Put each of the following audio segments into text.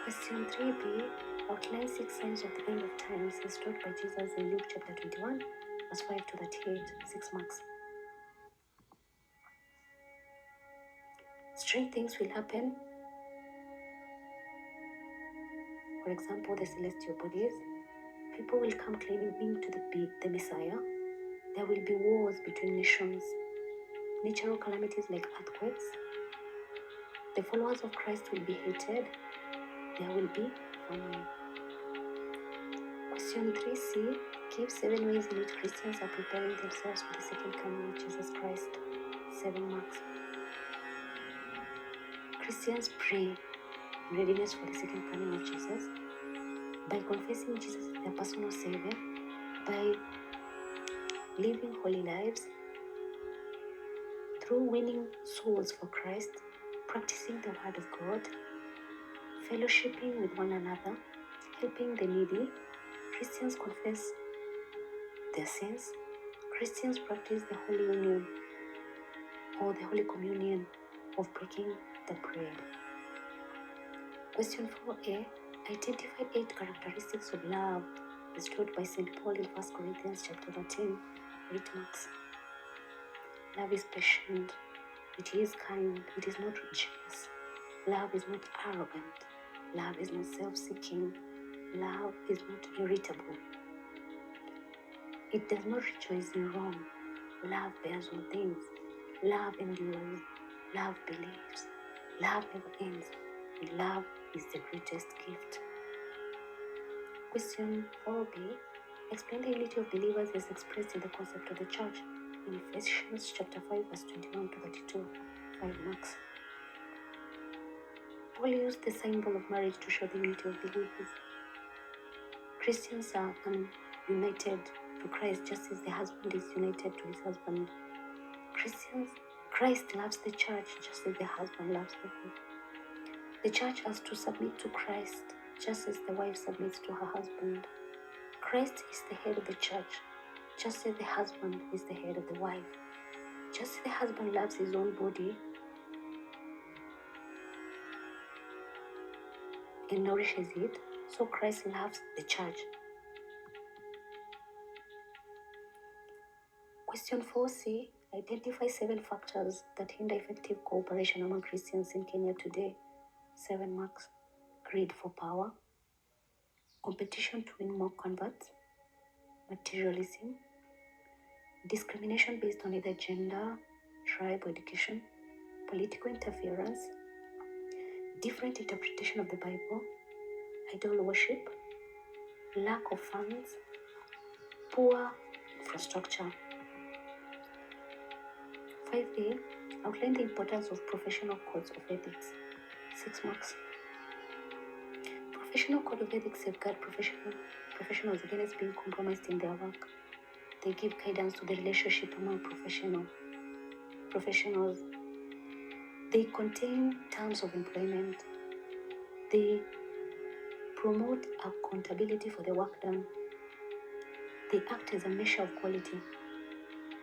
Question 3b. Outline 6 signs of the end of times as taught by Jesus in Luke chapter 21, verse 5 to 38. 6 marks. Strange things will happen. For example, the celestial bodies. People will come claiming to be the Messiah. There will be wars between nations. Natural calamities like earthquakes. The followers of Christ will be hated. There will be famine. Question 3c. Give 7 ways in which Christians are preparing themselves for the second coming of Jesus Christ. 7 marks. Christians pray in readiness for the second coming of Jesus by confessing Jesus as their personal Savior, by living holy lives, through winning souls for Christ, practicing the Word of God, fellowshipping with one another, helping the needy. Christians confess their sins. Christians practice the Holy Union or the Holy Communion of breaking the bread. Question 4a. Identify 8 characteristics of love as taught by St. Paul in 1 Corinthians chapter 13. 8 marks. Love is patient. It is kind. It is not jealous. Love is not arrogant. Love is not self-seeking. Love is not irritable. It does not rejoice in wrong. Love bears all things. Love endures. Love believes. Love never ends. And love is the greatest gift. Question 4b. Explain the unity of believers as expressed in the concept of the church in Ephesians chapter 5 verse 21 to 32. 5 marks. Paul used the symbol of marriage to show the unity of believers. Christians are united to Christ just as the husband is united to his husband. Christ loves the church just as the husband loves the wife. The church has to submit to Christ just as the wife submits to her husband. Christ is the head of the church just as the husband is the head of the wife. Just as the husband loves his own body and nourishes it, so Christ loves the church. Question 4c. Identify 7 factors that hinder effective cooperation among Christians in Kenya today. 7 marks. Greed for power, competition to win more converts, materialism, discrimination based on either gender, tribe, or education, political interference, different interpretation of the Bible, idol worship, lack of funds, poor infrastructure. 5a. Outline the importance of professional codes of ethics. 6 marks. Professional code of ethics safeguard professionals against being compromised in their work. They give guidance to the relationship among professionals. They contain terms of employment. They promote accountability for the work done. They act as a measure of quality.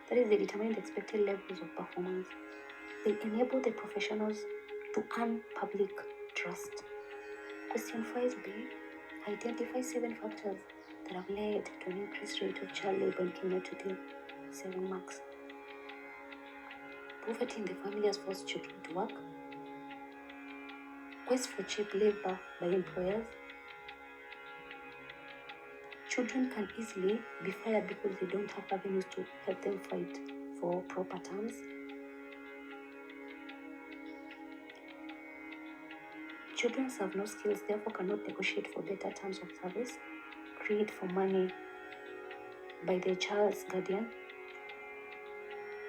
That is, they determine the expected levels of performance. They enable the professionals to earn public trust. Question 5b. Identify 7 factors that have led to an increased rate of child labor in Kenya today. 7 marks. Poverty in the family has forced children to work. Quest for cheap labor by employers. Children can easily be fired because they don't have avenues to help them fight for proper terms. Children have no skills, therefore cannot negotiate for better terms of service, create for money by their child's guardian.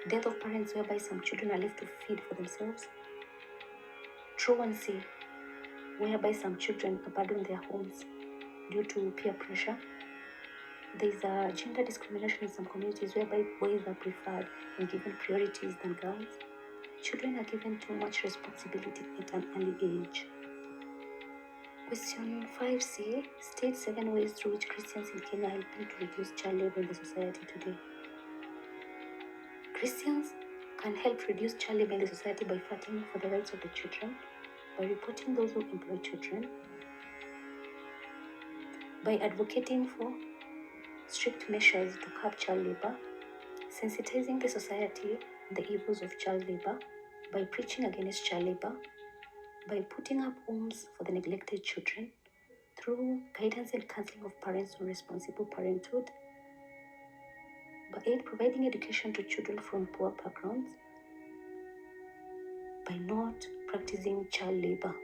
Death of parents whereby some children are left to feed for themselves. Truancy, whereby some children abandon their homes due to peer pressure. There is a gender discrimination in some communities whereby boys are preferred and given priorities than girls. Children are given too much responsibility at an early age. Question 5c. State 7 ways through which Christians in Kenya are helping to reduce child labor in the society today. Christians can help reduce child labor in the society by fighting for the rights of the children, by reporting those who employ children, by advocating for strict measures to curb child labor, sensitizing the society on the evils of child labor, by preaching against child labor, by putting up homes for the neglected children, through guidance and counseling of parents on responsible parenthood, by 8, providing education to children from poor backgrounds, by not practicing child labor.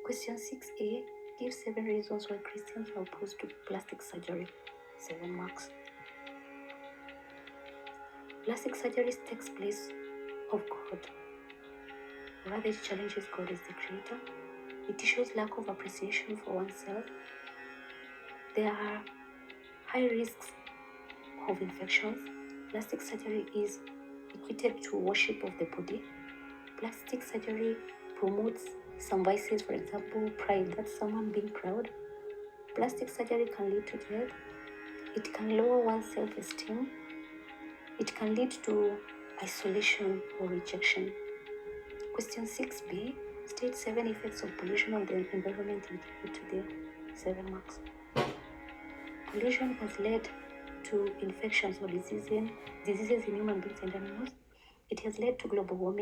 Question 6a, give 7 reasons why Christians are opposed to plastic surgery. 7 marks. Plastic surgery takes place of God. Rather, it challenges God as the creator. It shows lack of appreciation for oneself. There are high risks of infections. Plastic surgery is equated to worship of the body. Plastic surgery promotes some vices, for example, pride. That's someone being proud. Plastic surgery can lead to death. It can lower one's self-esteem. It can lead to isolation or rejection. Question 6b, state 7 effects of pollution on the environment in Kenya today. 7 marks. Pollution has led to infections or diseases in human beings and animals. It has led to global warming.